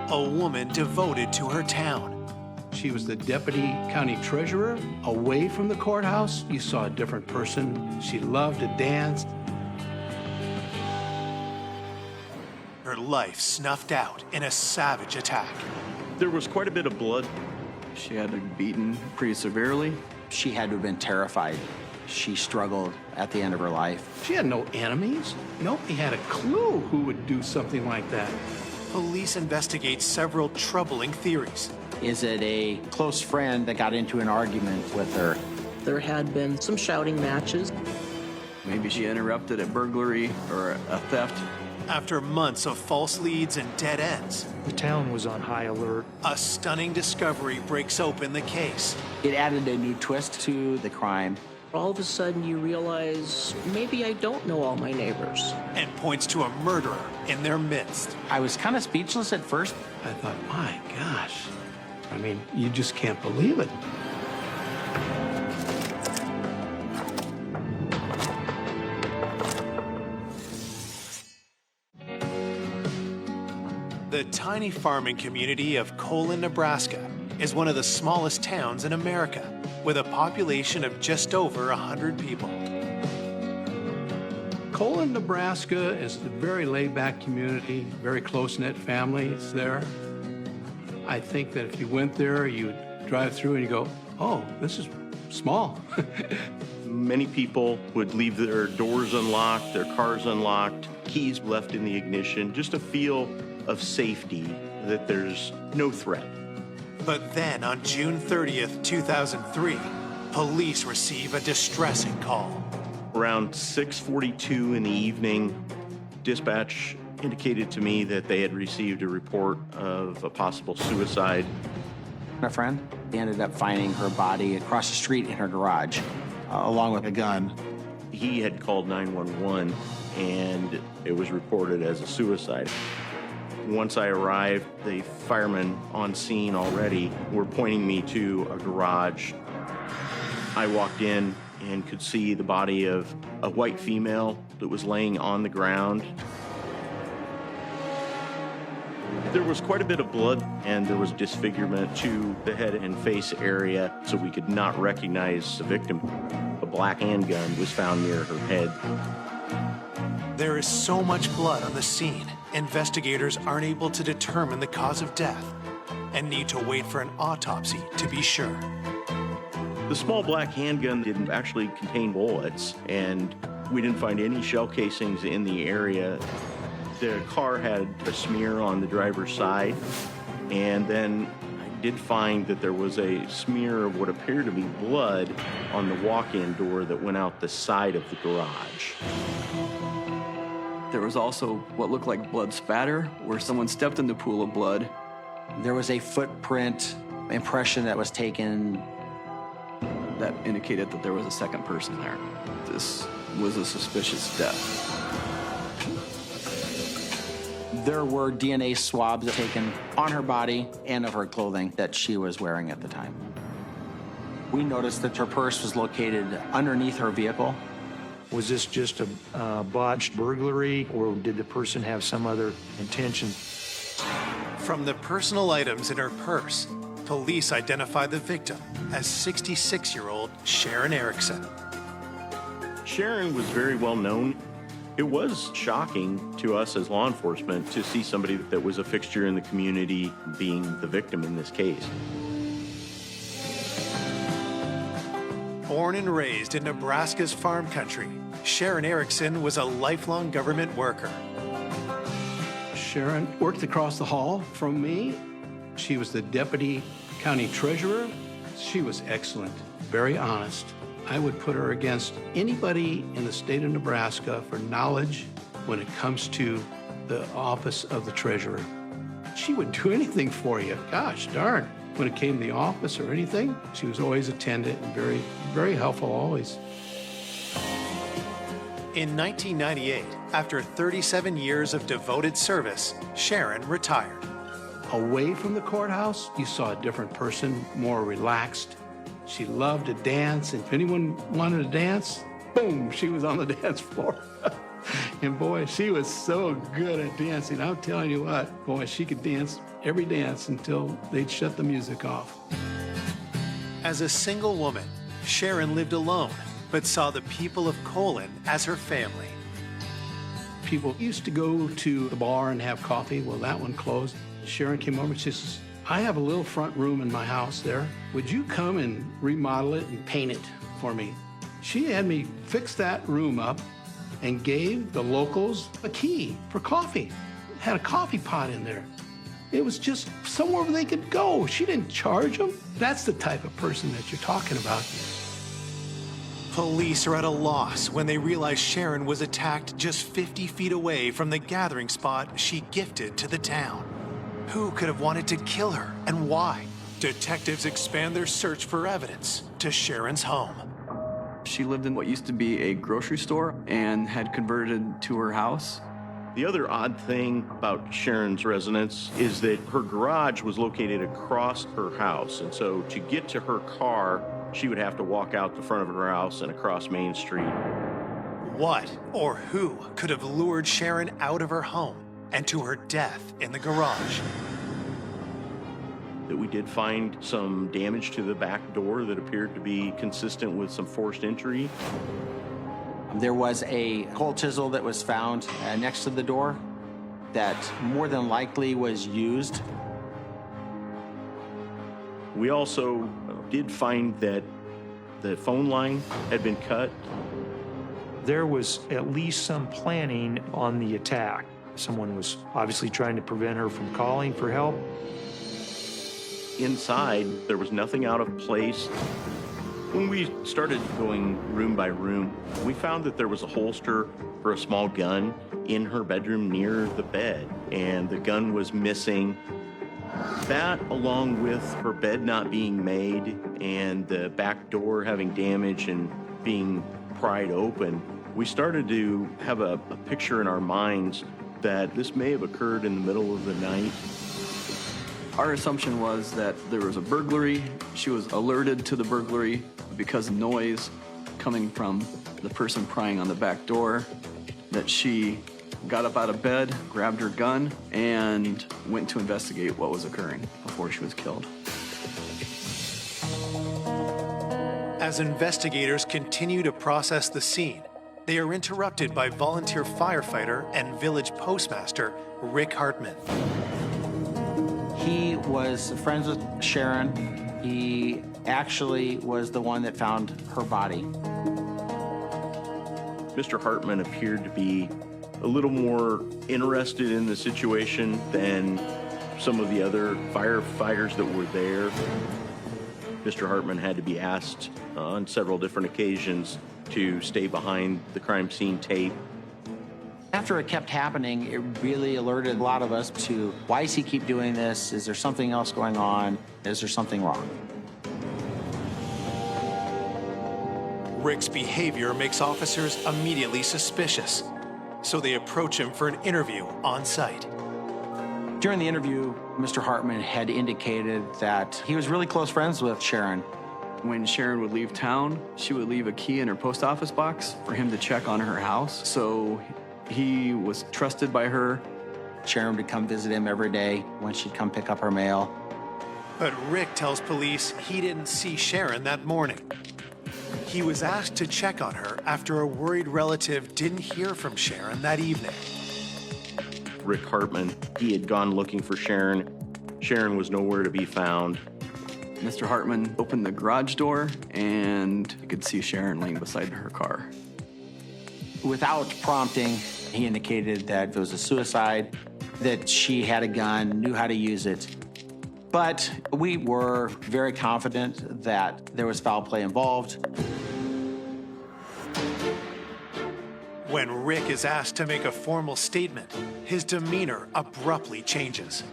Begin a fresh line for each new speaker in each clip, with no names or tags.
a woman devoted to her town.
She was the deputy county treasurer. Away from the courthouse, you saw a different person. She loved to dance.
Her life snuffed out in a savage attack.
There was quite a bit of blood.
She had been beaten pretty severely.
She had to have been terrified. She struggled at the end of her life.
She had no enemies. Nobody had a clue who would do something like that.
Police investigate several troubling theories.
Is it a close friend that got into an argument with her?
There had been some shouting matches.
Maybe she interrupted a burglary or a theft.
After months of false leads and dead ends,
The town was on high alert.
a stunning discovery breaks open the case.
It added a new twist to the crime.
All of a sudden you realize, maybe I don't know all my neighbors.
And points to a murderer in their midst.
I was kind of speechless at first.
I thought, my gosh. I mean, you just can't believe it.
The tiny farming community of Colon, Nebraska is one of the smallest towns in America, with a population of just over 100 people.
Colon, Nebraska is a very laid-back community, very close-knit families there. I think that if you went there, you'd drive through and you go, oh, this is small.
Many people would leave their doors unlocked, their cars unlocked, keys left in the ignition, just a feel of safety, that there's no threat.
But then on June 30th, 2003, police receive a distressing call.
Around 6:42 in the evening, dispatch indicated to me that they had received a report of a possible suicide.
My friend, they ended up finding her body across the street in her garage, along with a gun.
He had called 911 and it was reported as a suicide. Once I arrived, the firemen on scene already were pointing me to a garage. I walked in and could see the body of a white female that was laying on the ground. There was quite a bit of blood and there was disfigurement to the head and face area, so we could not recognize the victim. A black handgun was found near her head.
There is so much blood on the scene, investigators aren't able to determine the cause of death and need to wait for an autopsy to be sure.
The small black handgun didn't actually contain bullets, and we didn't find any shell casings in the area. The car had a smear on the driver's side, and then I did find that there was a smear of what appeared to be blood on the walk-in door that went out the side of the garage.
There was also what looked like blood spatter, where someone stepped in the pool of blood.
There was a footprint impression that was taken.
That indicated that there was a second person there. This was a suspicious death.
There were DNA swabs taken on her body and of her clothing that she was wearing at the time. We noticed that her purse was located underneath her vehicle.
Was this just a botched burglary, or did the person have some other intention?
From the personal items in her purse, police identify the victim as 66-year-old Sharon Erickson.
Sharon was very well known. It was shocking to us as law enforcement to see somebody that was a fixture in the community being the victim in this case.
Born and raised in Nebraska's farm country, Sharon Erickson was a lifelong government worker.
Sharon worked across the hall from me. She was the deputy county treasurer. She was excellent, very honest. I would put her against anybody in the state of Nebraska for knowledge when it comes to the office of the treasurer. She would do anything for you. Gosh darn. When it came to the office or anything, she was always attendant and very, very helpful always.
In 1998, after 37 years of devoted service, Sharon retired.
Away from the courthouse, you saw a different person, more relaxed. She loved to dance, and if anyone wanted to dance, boom, she was on the dance floor. And boy, she was so good at dancing. I'm telling you what, boy, she could dance every dance until they'd shut the music off.
As a single woman, Sharon lived alone, but saw the people of Colon as her family.
People used to go to the bar and have coffee. Well, that one closed. Sharon came over and she says, I have a little front room in my house there. Would you come and remodel it and paint it for me? She had me fix that room up and gave the locals a key for coffee. Had a coffee pot in there. It was just somewhere where they could go. She didn't charge them. That's the type of person that you're talking about.
Police are at a loss when they realize Sharon was attacked just 50 feet away from the gathering spot she gifted to the town. Who could have wanted to kill her and why? Detectives expand their search for evidence to Sharon's home.
She lived in what used to be a grocery store and had converted to her house.
The other odd thing about Sharon's residence is that her garage was located across her house. And so to get to her car, she would have to walk out the front of her house and across Main Street.
What or who could have lured Sharon out of her home and to her death in the garage?
That we did find some damage to the back door that appeared to be consistent with some forced entry.
There was a coal chisel that was found next to the door that more than likely was used.
We also did find that the phone line had been cut.
There was at least some planning on the attack. Someone was obviously trying to prevent her from calling for help.
Inside, there was nothing out of place. When we started going room by room, we found that there was a holster for a small gun in her bedroom near the bed, and the gun was missing. That, along with her bed not being made and the back door having damage and being pried open, we started to have a picture in our minds that this may have occurred in the middle of the night.
Our assumption was that there was a burglary. She was alerted to the burglary because of noise coming from the person prying on the back door, that she got up out of bed, grabbed her gun, and went to investigate what was occurring before she was killed.
As investigators continue to process the scene, they are interrupted by volunteer firefighter and village postmaster Rick Hartman.
He was friends with Sharon. He actually was the one that found her body.
Mr. Hartman appeared to be a little more interested in the situation than some of the other firefighters that were there. Mr. Hartman had to be asked on several different occasions to stay behind the crime scene tape.
After it kept happening, it really alerted a lot of us to, why does he keep doing this? Is there something else going on? Is there something wrong?
Rick's behavior makes officers immediately suspicious, so they approach him for an interview on site.
During the interview, Mr. Hartman had indicated that he was really close friends with Sharon.
When Sharon would leave town, she would leave a key in her post office box for him to check on her house. So he was trusted by her.
Sharon would come visit him every day when she'd come pick up her mail.
But Rick tells police he didn't see Sharon that morning. He was asked to check on her after a worried relative didn't hear from Sharon that evening.
Rick Hartman, he had gone looking for Sharon. Sharon was nowhere to be found.
Mr. Hartman opened the garage door and you could see Sharon laying beside her car.
Without prompting, he indicated that it was a suicide, that she had a gun, knew how to use it. But we were very confident that there was foul play involved.
When Rick is asked to make a formal statement, his demeanor abruptly changes.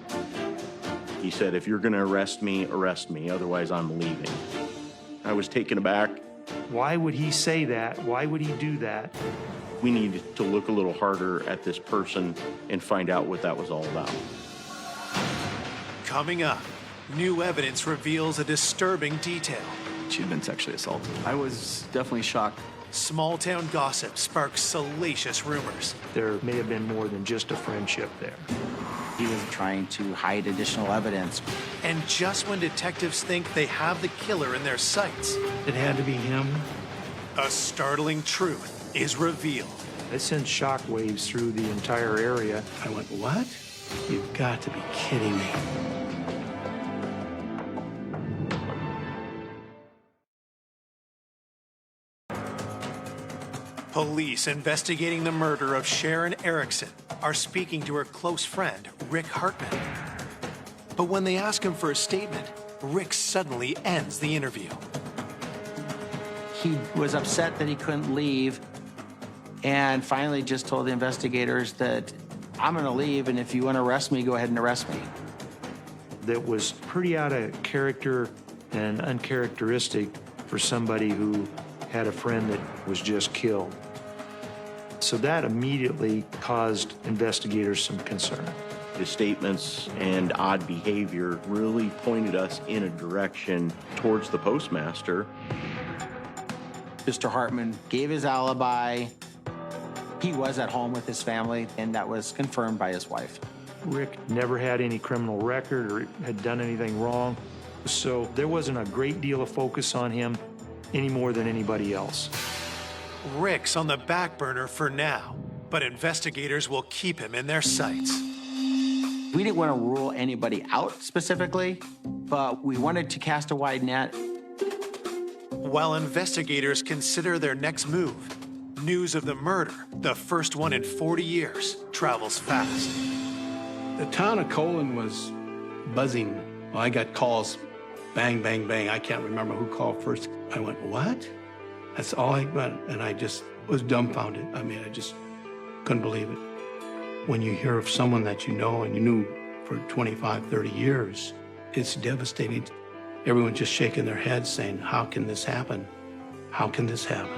He said, if you're going to arrest me, otherwise I'm leaving. I was taken aback.
Why would he say that? Why would he do that?
We need to look a little harder at this person and find out what that was all about.
Coming up, new evidence reveals a disturbing detail.
She'd been sexually assaulted. I was definitely shocked
Small-town gossip sparks salacious rumors.
There may have been more than just a friendship there.
He was trying to hide additional evidence.
And just when detectives think they have the killer in their sights,
It had to be him.
a startling truth is revealed.
It sent shockwaves through the entire area.
I went, what? You've got to be kidding me.
Police investigating the murder of Sharon Erickson are speaking to her close friend, Rick Hartman. But when they ask him for a statement, Rick suddenly ends the interview.
He was upset that he couldn't leave and finally just told the investigators that I'm going to leave, and if you want to arrest me, go ahead and arrest me.
That was pretty out of character and uncharacteristic for somebody who had a friend that was just killed. So that immediately caused investigators some concern.
His statements and odd behavior really pointed us in a direction towards the postmaster.
Mr. Hartman gave his alibi. He was at home with his family, and that was confirmed by his wife.
Rick never had any criminal record or had done anything wrong, so there wasn't a great deal of focus on him any more than anybody else.
Rick's on the back burner for now, but investigators will keep him in their sights.
We didn't want to rule anybody out specifically, but we wanted to cast a wide net.
While investigators consider their next move, news of the murder, the first one in 40 years, travels fast.
The town of Colon was buzzing. Well, I got calls, bang, bang, bang. I can't remember who called first. I went, what? That's all I got. And I just was dumbfounded. I mean, I just couldn't believe it. When you hear of someone that you know and you knew for 25, 30 years, it's devastating. Everyone's just shaking their heads saying, how can this happen? How can this happen?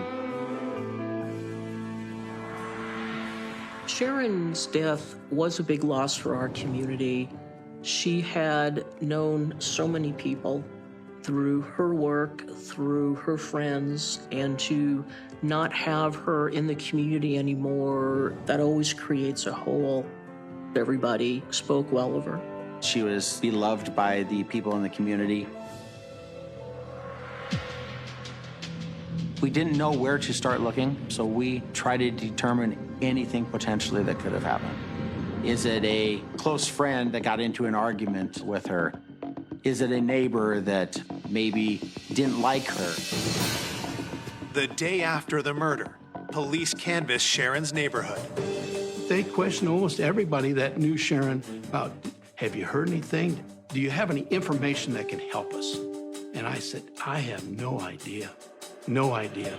Sharon's death was a big loss for our community. She had known so many people through her work, through her friends, and to not have her in the community anymore, that always creates a hole. Everybody spoke well of her.
She was beloved by the people in the community. We didn't know where to start looking, so we tried to determine anything potentially that could have happened. Is it a close friend that got into an argument with her? Is it a neighbor that maybe didn't like her?
The day after the murder, police canvass Sharon's neighborhood.
They questioned almost everybody that knew Sharon about, have you heard anything? Do you have any information that can help us? And I said, I have no idea. No idea.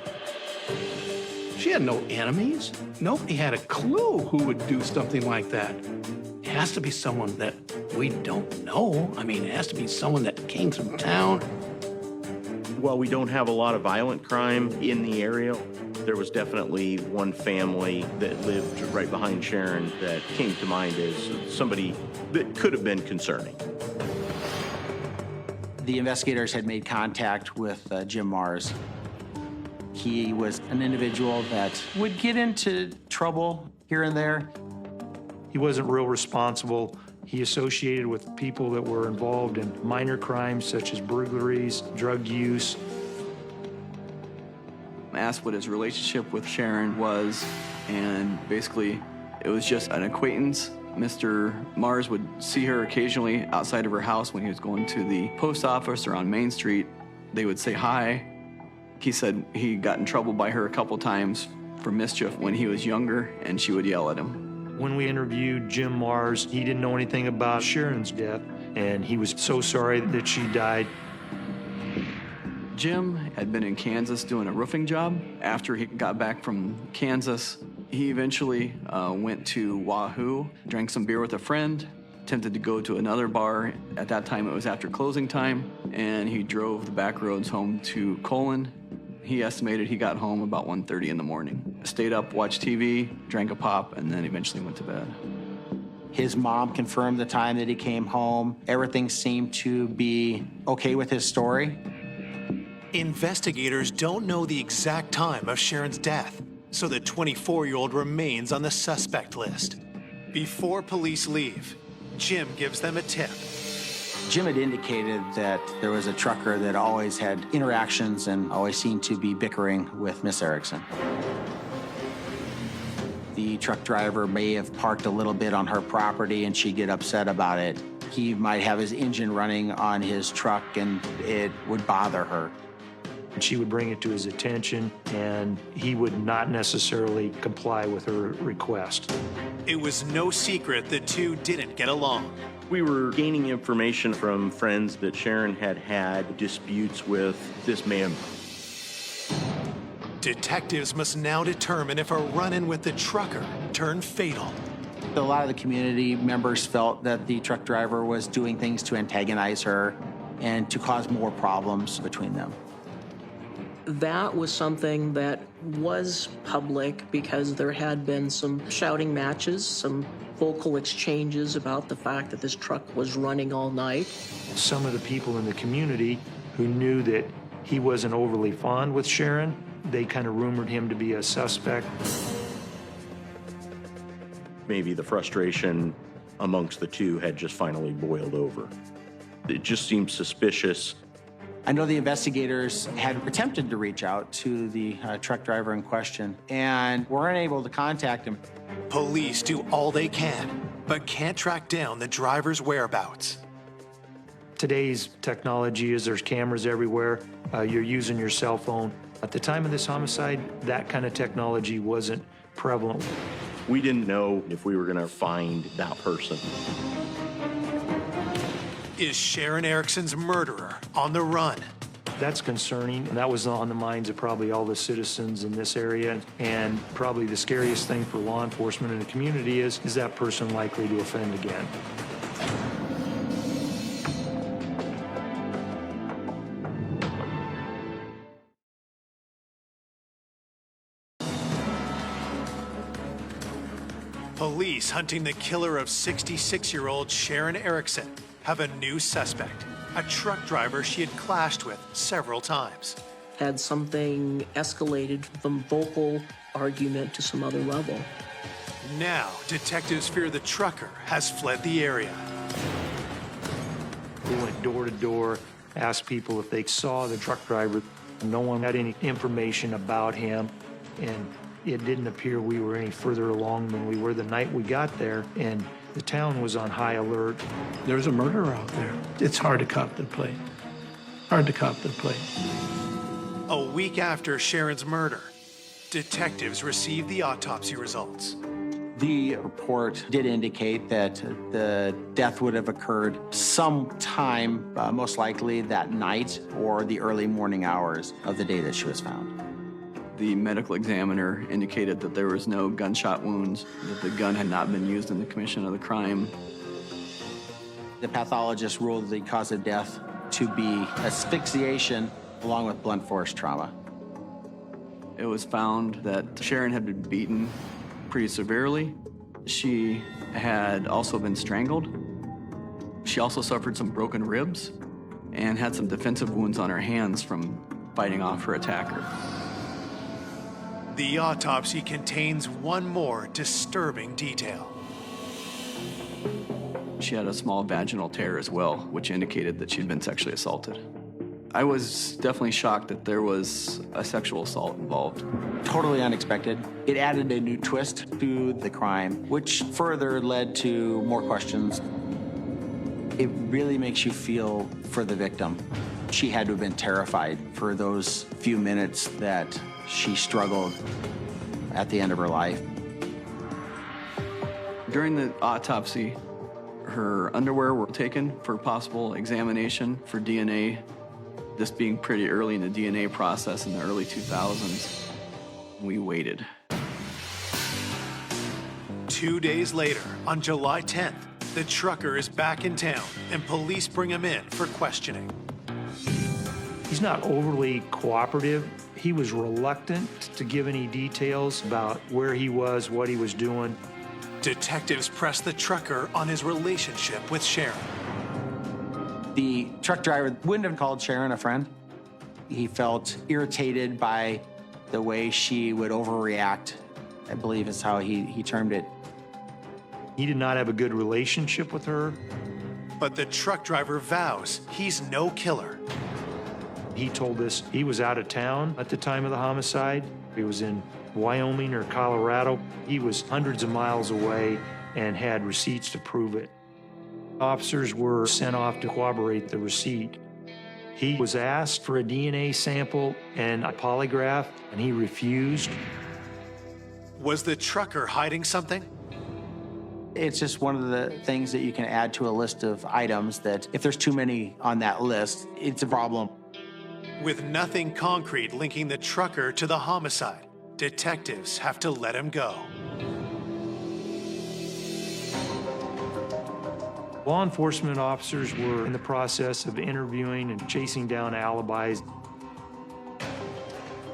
She had no enemies. Nobody had a clue who would do something like that. It has to be someone that we don't know. I mean, it has to be someone that came from town.
While we don't have a lot of violent crime in the area, there was definitely one family that lived right behind Sharon that came to mind as somebody that could have been concerning.
The investigators had made contact with Jim Mars. He was an individual that would get into trouble here and there.
He wasn't real responsible. He associated with people that were involved in minor crimes such as burglaries, drug use.
I asked what his relationship with Sharon was, and basically it was just an acquaintance. Mr. Mars would see her occasionally outside of her house when he was going to the post office or on Main Street. They would say hi. He said he got in trouble by her a couple times for mischief when he was younger, and she would yell at him.
When we interviewed Jim Mars, he didn't know anything about Sharon's death, and he was so sorry that she died.
Jim had been in Kansas doing a roofing job. After he got back from Kansas, he eventually went to Wahoo, drank some beer with a friend, attempted to go to another bar. At that time, it was after closing time, and he drove the back roads home to Colon. He estimated he got home about 1:30 in the morning. Stayed up, watched TV, drank a pop, and then eventually went to bed.
His mom confirmed the time that he came home. Everything seemed to be okay with his story.
Investigators don't know the exact time of Sharon's death, so the 24-year-old remains on the suspect list. Before police leave, Jim gives them a tip.
Jim had indicated that there was a trucker that always had interactions and always seemed to be bickering with Miss Erickson. The truck driver may have parked a little bit on her property and she'd get upset about it. He might have his engine running on his truck and it would bother her.
She would bring it to his attention, and he would not necessarily comply with her request.
It was no secret the two didn't get along.
We were gaining information from friends that Sharon had had disputes with this man.
Detectives must now determine if a run-in with the trucker turned fatal.
A lot of the community members felt that the truck driver was doing things to antagonize her and to cause more problems between them.
That was something that was public because there had been some shouting matches, some vocal exchanges about the fact that this truck was running all night.
Some of the people in the community who knew that he wasn't overly fond with Sharon, they kind of rumored him to be a suspect.
Maybe the frustration amongst the two had just finally boiled over. It just seemed suspicious.
I know the investigators had attempted to reach out to the truck driver in question and were unable to contact him.
Police do all they can, but can't track down the driver's whereabouts.
Today's technology is there's cameras everywhere. You're using your cell phone. At the time of this homicide, that kind of technology wasn't prevalent.
We didn't know if we were going to find that person.
Is Sharon Erickson's murderer on the run?
That's concerning, and that was on the minds of probably all the citizens in this area. And probably the scariest thing for law enforcement in the community is that person likely to offend again?
Police hunting the killer of 66-year-old Sharon Erickson have a new suspect, a truck driver she had clashed with several times.
Had something escalated from vocal argument to some other level.
Now, detectives fear the trucker has fled the area.
We went door to door, asked people if they saw the truck driver. No one had any information about him, and it didn't appear we were any further along than we were the night we got there, and the town was on high alert.
There's a murderer out there. It's hard to contemplate. Hard to contemplate.
A week after Sharon's murder, detectives received the autopsy results.
The report did indicate that the death would have occurred sometime, most likely that night or the early morning hours of the day that she was found.
The medical examiner indicated that there was no gunshot wounds, that the gun had not been used in the commission of the crime.
The pathologist ruled the cause of death to be asphyxiation along with blunt force trauma.
It was found that Sharon had been beaten pretty severely. She had also been strangled. She also suffered some broken ribs and had some defensive wounds on her hands from fighting off her attacker.
The autopsy contains one more disturbing detail.
She had a small vaginal tear as well, which indicated that she'd been sexually assaulted. I was definitely shocked that there was a sexual assault involved.
Totally unexpected. It added a new twist to the crime, which further led to more questions. It really makes you feel for the victim. She had to have been terrified for those few minutes that she struggled at the end of her life.
During the autopsy, her underwear were taken for possible examination for DNA. This being pretty early in the DNA process in the early 2000s, we waited.
2 days later, on July 10th, the trucker is back in town and police bring him in for questioning.
He's not overly cooperative. He was reluctant to give any details about where he was, what he was doing.
Detectives press the trucker on his relationship with Sharon.
The truck driver wouldn't have called Sharon a friend. He felt irritated by the way she would overreact, I believe is how he termed it.
He did not have a good relationship with her.
But the truck driver vows he's no killer.
He told us he was out of town at the time of the homicide. He was in Wyoming or Colorado. He was hundreds of miles away and had receipts to prove it. Officers were sent off to corroborate the receipt. He was asked for a DNA sample and a polygraph, and he refused.
Was the trucker hiding something?
It's just one of the things that you can add to a list of items that if there's too many on that list, it's a problem.
With nothing concrete linking the trucker to the homicide, detectives have to let him go.
Law enforcement officers were in the process of interviewing and chasing down alibis.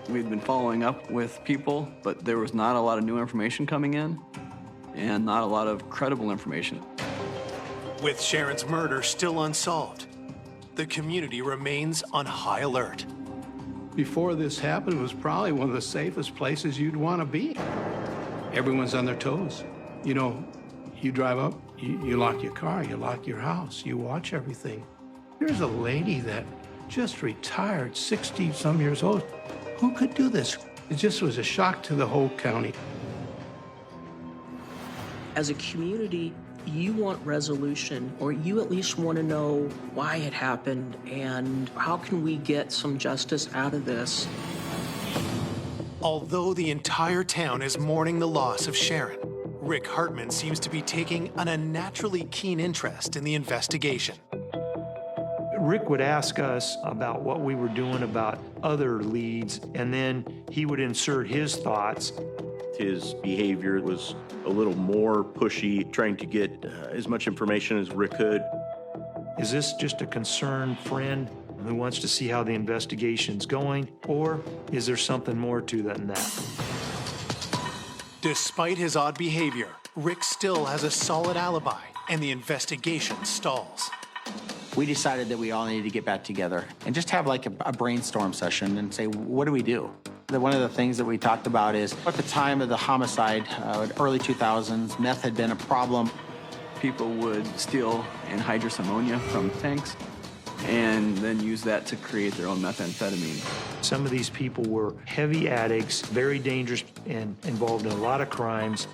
We'd been following up with people, but there was not a lot of new information coming in and not a lot of credible information.
With Sharon's murder still unsolved, the community remains on high alert.
Before this happened, it was probably one of the safest places you'd want to be. Everyone's on their toes. You know, you drive up, you lock your car, you lock your house, you watch everything. Here's a lady that just retired, 60-some years old. Who could do this? It just was a shock to the whole county.
As a community, you want resolution, or you at least want to know why it happened and how can we get some justice out of this.
Although the entire town is mourning the loss of Sharon, Rick Hartman seems to be taking an unnaturally keen interest in the investigation.
Rick would ask us about what we were doing about other leads, and then he would insert his thoughts.
His behavior was a little more pushy, trying to get as much information as Rick could.
Is this just a concerned friend who wants to see how the investigation's going, or is there something more to than that?
Despite his odd behavior, Rick still has a solid alibi, and the investigation stalls.
We decided that we all needed to get back together and just have like a brainstorm session and say, what do we do? One of the things that we talked about is at the time of the homicide, early 2000s, meth had been a problem.
People would steal anhydrous ammonia from tanks and then use that to create their own methamphetamine.
Some of these people were heavy addicts, very dangerous, and involved in a lot of crimes.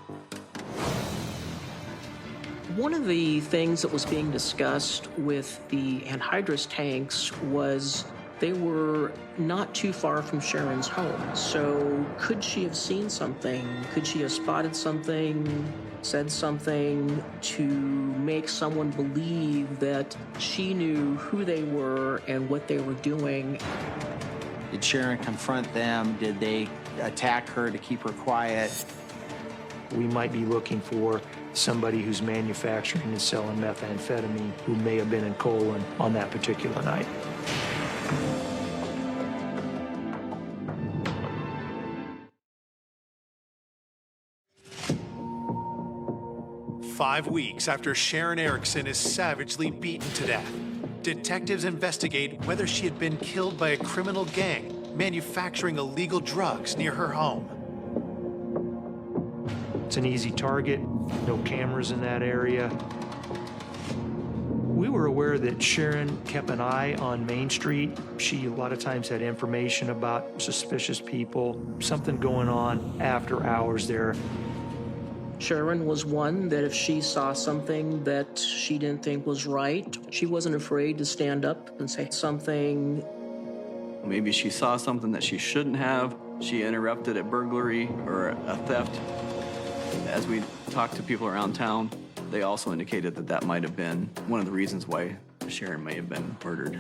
One of the things that was being discussed with the anhydrous tanks was they were not too far from Sharon's home. So could she have seen something? Could she have spotted something, said something to make someone believe that she knew who they were and what they were doing?
Did Sharon confront them? Did they attack her to keep her quiet?
We might be looking for somebody who's manufacturing and selling methamphetamine who may have been in Colon on that particular night.
"5 weeks after Sharon Erickson is savagely beaten to death, detectives investigate whether she had been killed by a criminal gang manufacturing illegal drugs near her home.
It's an easy target, no cameras in that area. We were aware that Sharon kept an eye on Main Street. She a lot of times had information about suspicious people, something going on after hours there.
Sharon was one that if she saw something that she didn't think was right, she wasn't afraid to stand up and say something.
Maybe she saw something that she shouldn't have. She interrupted a burglary or a theft. As we talked to people around town, they also indicated that that might have been one of the reasons why Sharon may have been murdered.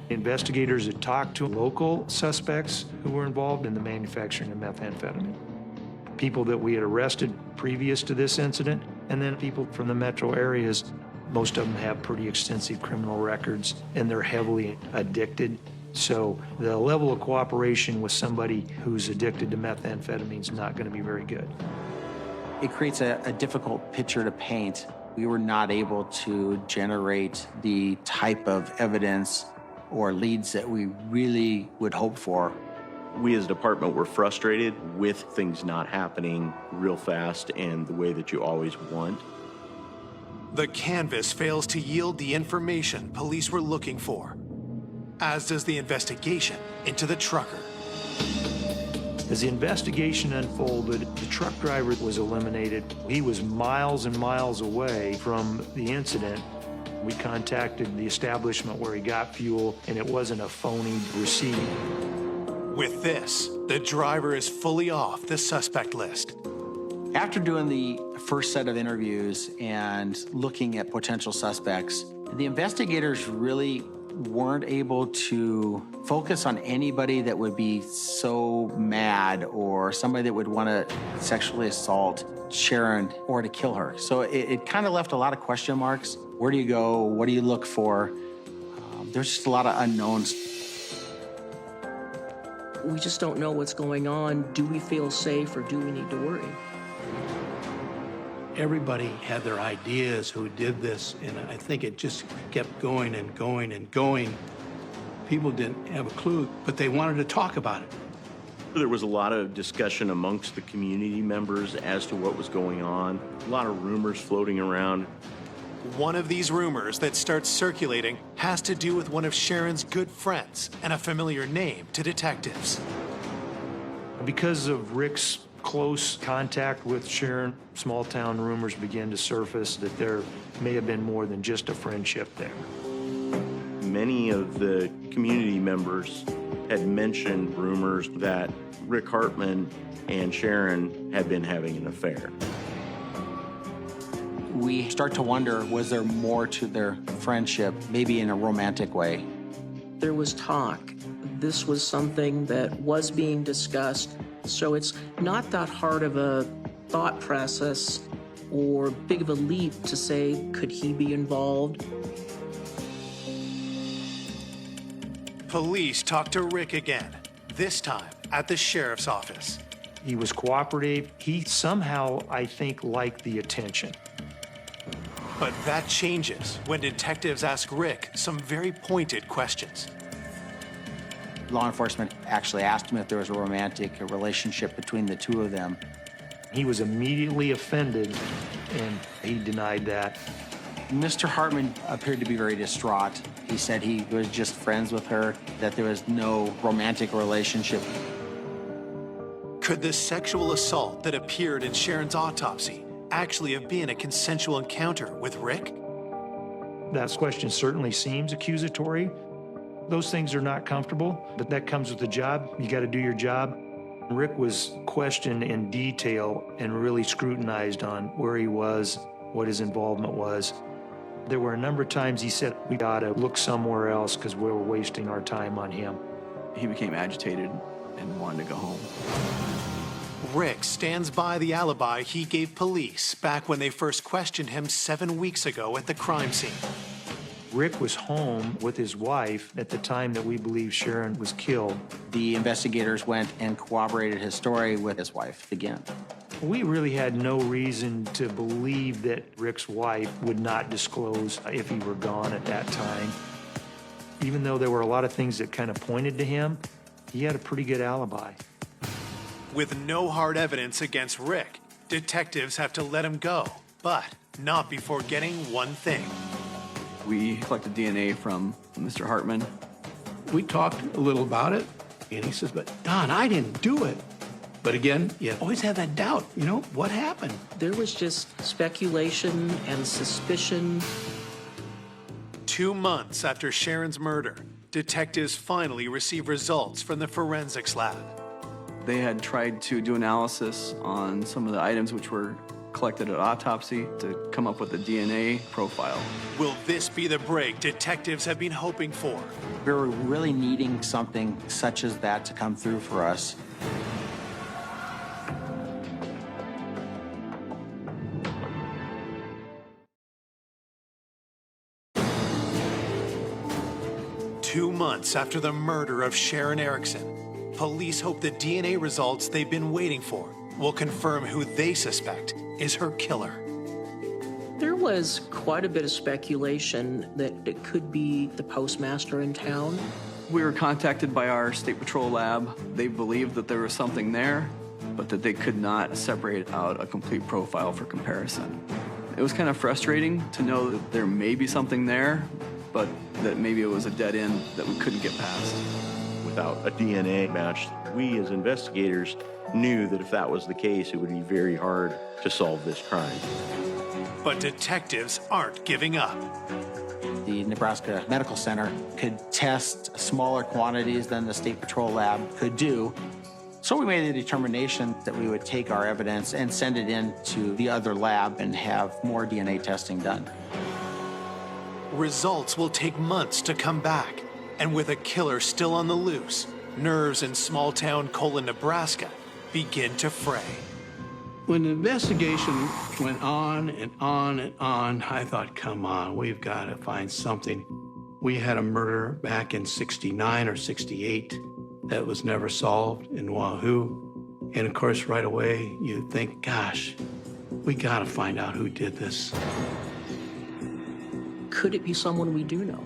Investigators had talked to local suspects who were involved in the manufacturing of methamphetamine. People that we had arrested previous to this incident, and then people from the metro areas. Most of them have pretty extensive criminal records, and they're heavily addicted. So the level of cooperation with somebody who's addicted to methamphetamine is not going to be very good.
It creates a difficult picture to paint We were not able to generate the type of evidence or leads that we really would hope for.
We as a department were frustrated with things not happening real fast and the way that you always want.
The canvas fails to yield the information police were looking for, as does the investigation into the trucker.
As the investigation unfolded, the truck driver was eliminated. He was miles and miles away from the incident. We contacted the establishment where he got fuel, and it wasn't a phony receipt.
With this, the driver is fully off the suspect list.
After doing the first set of interviews and looking at potential suspects, the investigators really weren't able to focus on anybody that would be so mad or somebody that would want to sexually assault Sharon or to kill her. So it kind of left a lot of question marks. Where do you go? What do you look for? There's just a lot of unknowns.
We just don't know what's going on. Do we feel safe or do we need to worry?
Everybody had their ideas who did this, and I think it just kept going and going and going. People didn't have a clue, but they wanted to talk about it.
There was a lot of discussion amongst the community members as to what was going on, a lot of rumors floating around.
One of these rumors that starts circulating has to do with one of Sharon's good friends and a familiar name to detectives.
Because of Rick's close contact with Sharon, small town rumors began to surface that there may have been more than just a friendship there.
Many of the community members had mentioned rumors that Rick Hartman and Sharon had been having an affair.
We start to wonder, was there more to their friendship, maybe in a romantic way?
There was talk. This was something that was being discussed, so it's not that hard of a thought process or big of a leap to say, could he be involved?
Police talked to Rick again, this time at the sheriff's office.
He was cooperative. He somehow, I think, liked the attention.
But that changes when detectives ask Rick some very pointed questions.
Law enforcement actually asked him if there was a romantic relationship between the two of them.
He was immediately offended, and he denied that.
Mr. Hartman appeared to be very distraught. He said he was just friends with her, that there was no romantic relationship.
Could the sexual assault that appeared in Sharon's autopsy actually have been a consensual encounter with Rick?
That question certainly seems accusatory. Those things are not comfortable, but that comes with the job. You got to do your job. Rick was questioned in detail and really scrutinized on where he was, what his involvement was. There were a number of times he said, we ought to look somewhere else because we were wasting our time on him.
He became agitated and wanted to go home.
Rick stands by the alibi he gave police back when they first questioned him 7 weeks ago at the crime scene.
Rick was home with his wife at the time that we believe Sharon was killed.
The investigators went and corroborated his story with his wife again.
We really had no reason to believe that Rick's wife would not disclose if he were gone at that time. Even though there were a lot of things that kind of pointed to him, he had a pretty good alibi.
With no hard evidence against Rick, detectives have to let him go, but not before getting one thing.
We collected DNA from Mr. Hartman.
We talked a little about it, and he says, but Don, I didn't do it. But again, you always have that doubt, what happened?
There was just speculation and suspicion.
2 months after Sharon's murder, detectives finally receive results from the forensics lab.
They had tried to do analysis on some of the items which were collected at autopsy to come up with a DNA profile.
Will this be the break detectives have been hoping for?
We were really needing something such as that to come through for us.
Two months after the murder of Sharon Erickson, police hope the DNA results they've been waiting for will confirm who they suspect is her killer.
There was quite a bit of speculation that it could be the postmaster in town.
We were contacted by our State Patrol lab. They believed that there was something there, but that they could not separate out a complete profile for comparison. It was kind of frustrating to know that there may be something there, but that maybe it was a dead end that we couldn't get past.
Without a DNA match, we as investigators knew that if that was the case, it would be very hard to solve this crime.
But detectives aren't giving up.
The Nebraska Medical Center could test smaller quantities than the State Patrol lab could do. So we made the determination that we would take our evidence and send it in to the other lab and have more DNA testing done.
Results will take months to come back. And with a killer still on the loose, nerves in small-town Colon, Nebraska begin to fray.
When the investigation went on and on and on, I thought, come on, we've got to find something. We had a murder back in 69 or 68 that was never solved in Wahoo. And of course, right away, you think, gosh, we got to find out who did this.
Could it be someone we do know?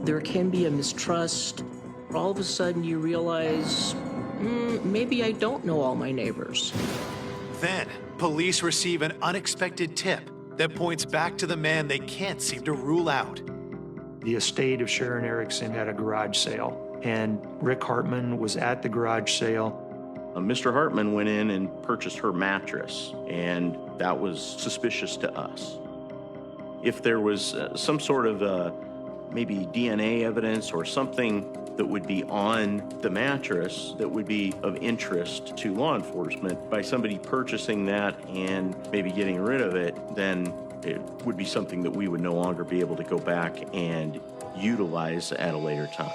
There can be a mistrust. All of a sudden you realize, maybe I don't know all my neighbors.
Then, police receive an unexpected tip that points back to the man they can't seem to rule out.
The estate of Sharon Erickson had a garage sale, and Rick Hartman was at the garage sale.
Mr. Hartman went in and purchased her mattress, and that was suspicious to us. If there was some sort of maybe DNA evidence or something that would be on the mattress that would be of interest to law enforcement, by somebody purchasing that and maybe getting rid of it, then it would be something that we would no longer be able to go back and utilize at a later time.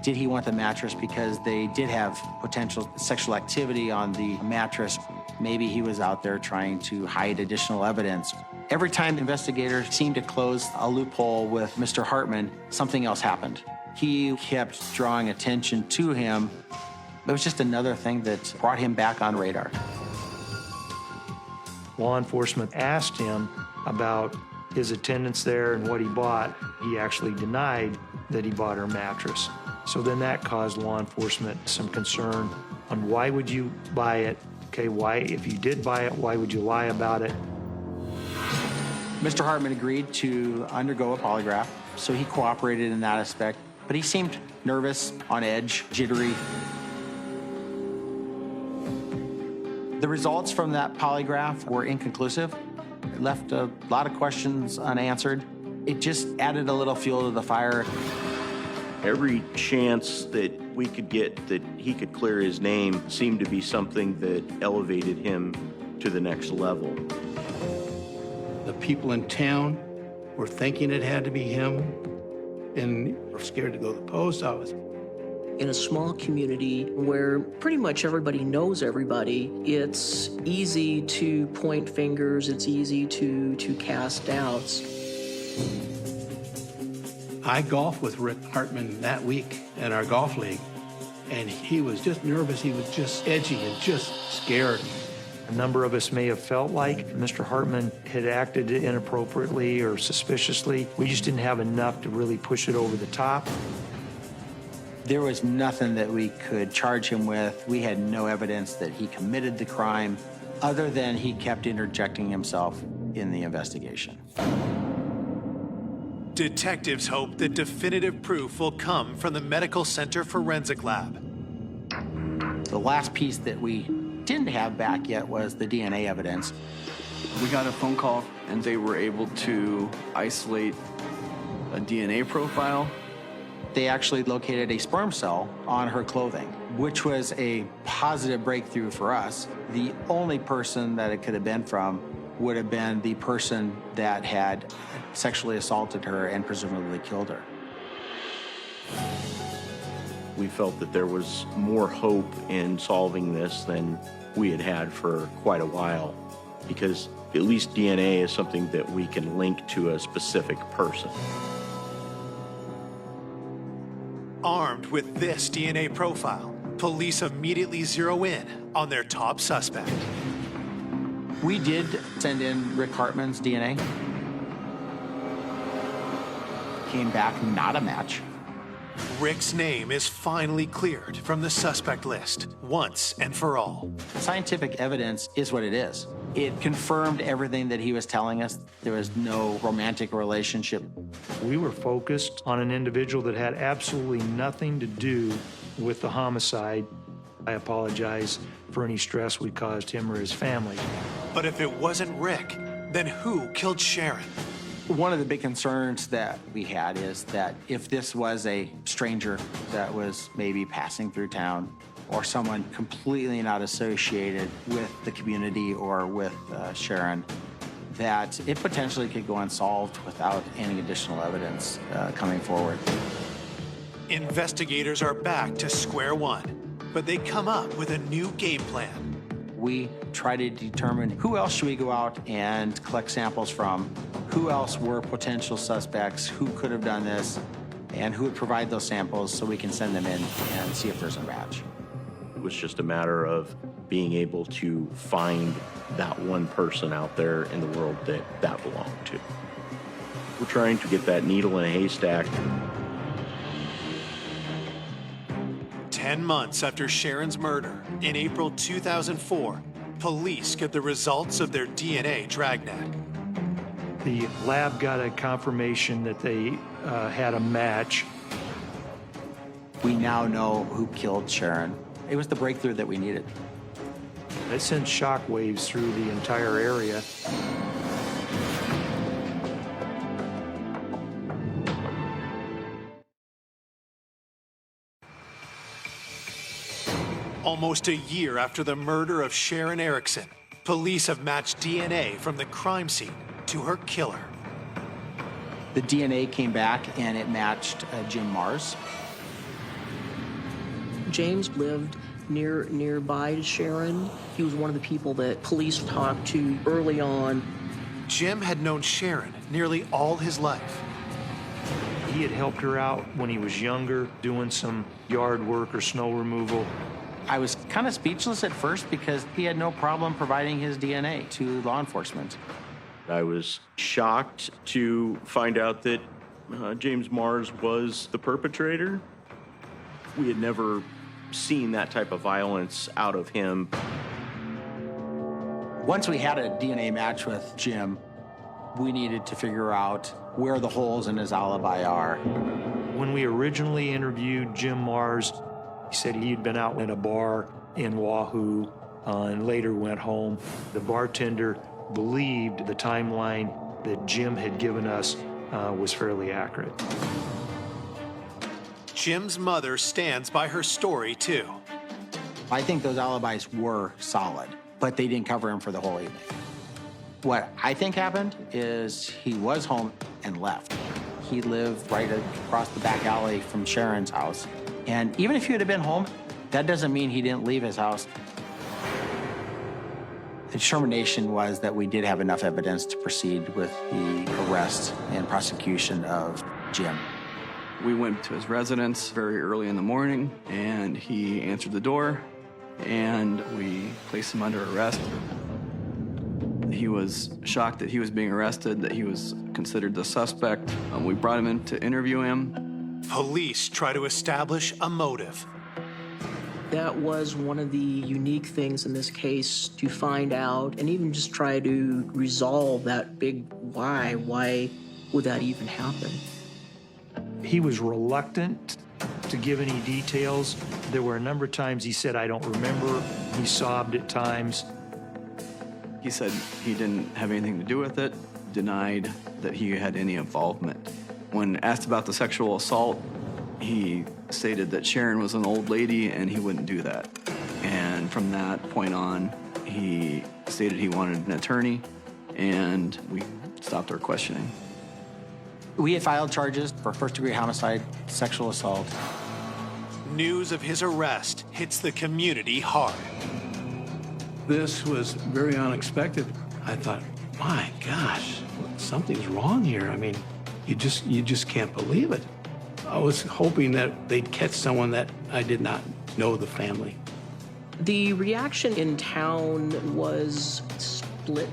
Did he want the mattress because they did have potential sexual activity on the mattress? Maybe he was out there trying to hide additional evidence. Every time investigators seemed to close a loophole with Mr. Hartman, something else happened. He kept drawing attention to him. It was just another thing that brought him back on radar.
Law enforcement asked him about his attendance there and what he bought. He actually denied that he bought her mattress. So then that caused law enforcement some concern on why would you buy it? Okay, why, if you did buy it, why would you lie about it?
Mr. Hartman agreed to undergo a polygraph, so he cooperated in that aspect, but he seemed nervous, on edge, jittery. The results from that polygraph were inconclusive. It left a lot of questions unanswered. It just added a little fuel to the fire.
Every chance that we could get that he could clear his name seemed to be something that elevated him to the next level.
The people in town were thinking it had to be him and were scared to go to the post office.
In a small community where pretty much everybody knows everybody, it's easy to point fingers, it's easy to cast doubts.
I golfed with Rick Hartman that week at our golf league, and he was just nervous, he was just edgy and just scared.
A number of us may have felt like Mr. Hartman had acted inappropriately or suspiciously. We just didn't have enough to really push it over the top.
There was nothing that we could charge him with. We had no evidence that he committed the crime, other than he kept interjecting himself in the investigation.
Detectives hope that definitive proof will come from the Medical Center Forensic Lab.
The last piece that we didn't have back yet was the DNA evidence.
We got a phone call, and they were able to isolate a DNA profile.
They actually located a sperm cell on her clothing, which was a positive breakthrough for us. The only person that it could have been from would have been the person that had sexually assaulted her and presumably killed her.
We felt that there was more hope in solving this than we had had for quite a while, because at least DNA is something that we can link to a specific person.
Armed with this DNA profile, police immediately zero in on their top suspect.
We did send in Rick Hartman's DNA. Came back not a match.
Rick's name is finally cleared from the suspect list once and for all.
Scientific evidence is what it is. It confirmed everything that he was telling us. There was no romantic relationship.
We were focused on an individual that had absolutely nothing to do with the homicide. I apologize for any stress we caused him or his family.
But if it wasn't Rick, then who killed Sharon?
One of the big concerns that we had is that if this was a stranger that was maybe passing through town or someone completely not associated with the community or with Sharon, that it potentially could go unsolved without any additional evidence coming forward.
Investigators are back to square one, but they come up with a new game plan.
We try to determine who else should we go out and collect samples from, who else were potential suspects, who could have done this, and who would provide those samples so we can send them in and see if there's a match.
It was just a matter of being able to find that one person out there in the world that belonged to. We're trying to get that needle in a haystack.
10 months after Sharon's murder, in April 2004, police get the results of their DNA dragnet.
The lab got a confirmation that they had a match.
We now know who killed Sharon. It was the breakthrough that we needed.
It sent shockwaves through the entire area.
Almost a year after the murder of Sharon Erickson, police have matched DNA from the crime scene to her killer.
The DNA came back and it matched Jim Mars.
James lived nearby to Sharon. He was one of the people that police talked to early on.
Jim had known Sharon nearly all his life.
He had helped her out when he was younger, doing some yard work or snow removal.
I was kind of speechless at first because he had no problem providing his DNA to law enforcement.
I was shocked to find out that James Mars was the perpetrator. We had never seen that type of violence out of him.
Once we had a DNA match with Jim, we needed to figure out where the holes in his alibi are.
When we originally interviewed Jim Mars, he said he'd been out in a bar in Wahoo and later went home. The bartender believed the timeline that Jim had given us was fairly accurate.
Jim's mother stands by her story, too.
I think those alibis were solid, but they didn't cover him for the whole evening. What I think happened is he was home and left. He lived right across the back alley from Sharon's house. And even if he would have been home, that doesn't mean he didn't leave his house. The determination was that we did have enough evidence to proceed with the arrest and prosecution of Jim.
We went to his residence very early in the morning, and he answered the door, and we placed him under arrest. He was shocked that he was being arrested, that he was considered the suspect. We brought him in to interview him.
Police try to establish a motive.
That was one of the unique things in this case, to find out and even just try to resolve that big why. Why would that even happen?
He was reluctant to give any details. There were a number of times he said, "I don't remember." He sobbed at times.
He said he didn't have anything to do with it, denied that he had any involvement. When asked about the sexual assault, he stated that Sharon was an old lady and he wouldn't do that. And from that point on, he stated he wanted an attorney, and we stopped our questioning.
We had filed charges for first-degree homicide, sexual assault.
News of his arrest hits the community hard.
This was very unexpected. I thought, my gosh, something's wrong here. I mean, you just can't believe it. I was hoping that they'd catch someone that I did not know the family.
The reaction in town was split.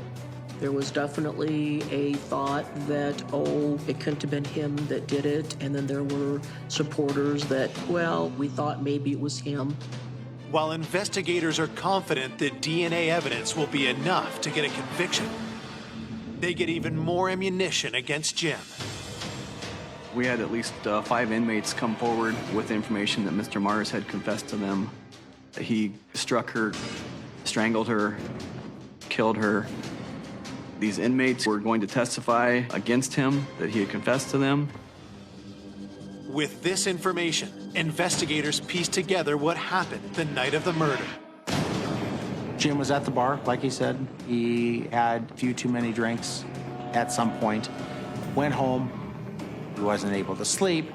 There was definitely a thought that, oh, it couldn't have been him that did it. And then there were supporters that, well, we thought maybe it was him.
While investigators are confident that DNA evidence will be enough to get a conviction, they get even more ammunition against Jim.
We had at least 5 inmates come forward with information that Mr. Mars had confessed to them. He struck her, strangled her, killed her. These inmates were going to testify against him that he had confessed to them.
With this information, investigators piece together what happened the night of the murder.
Jim was at the bar, like he said. He had a few too many drinks at some point, went home. He wasn't able to sleep.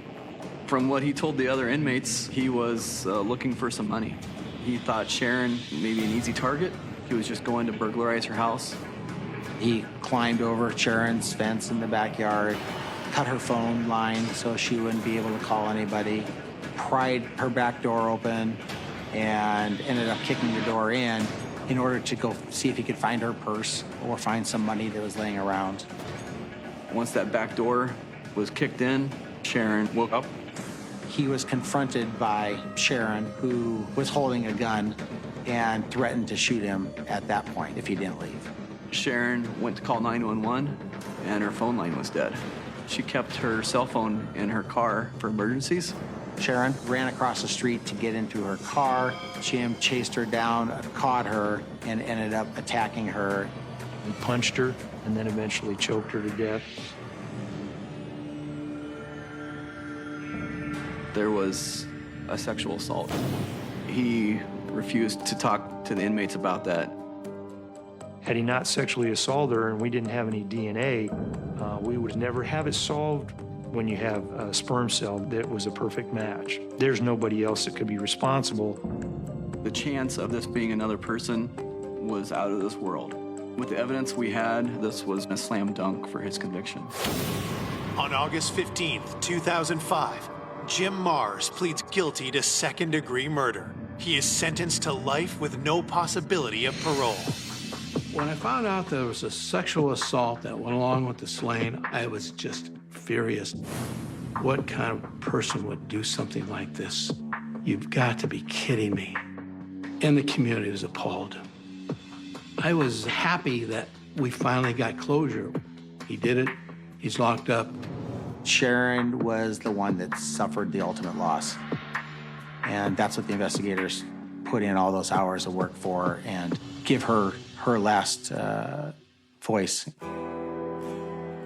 From what he told the other inmates, he was looking for some money. He thought Sharon may be an easy target. He was just going to burglarize her house.
He climbed over Sharon's fence in the backyard, cut her phone line so she wouldn't be able to call anybody, pried her back door open, and ended up kicking the door in order to go see if he could find her purse or find some money that was laying around.
Once that back door was kicked in, Sharon woke up.
He was confronted by Sharon, who was holding a gun and threatened to shoot him at that point if he didn't leave.
Sharon went to call 911, and her phone line was dead. She kept her cell phone in her car for emergencies.
Sharon ran across the street to get into her car. Jim chased her down, caught her, and ended up attacking her.
He punched her and then eventually choked her to death.
There was a sexual assault. He refused to talk to the inmates about that.
Had he not sexually assaulted her and we didn't have any DNA, we would never have it solved when you have a sperm cell that was a perfect match. There's nobody else that could be responsible.
The chance of this being another person was out of this world. With the evidence we had, this was a slam dunk for his conviction.
On August 15th, 2005, Jim Mars pleads guilty to second-degree murder. He is sentenced to life with no possibility of parole.
When I found out there was a sexual assault that went along with the slaying, I was just furious. What kind of person would do something like this? You've got to be kidding me. And the community was appalled. I was happy that we finally got closure. He did it. He's locked up.
Sharon was the one that suffered the ultimate loss. And that's what the investigators put in all those hours of work for and give her her last voice.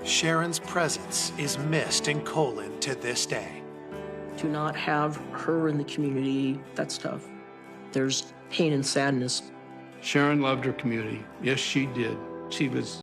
Sharon's presence is missed in Colon to this day.
To not have her in the community, that's tough. There's pain and sadness.
Sharon loved her community. Yes, she did. She was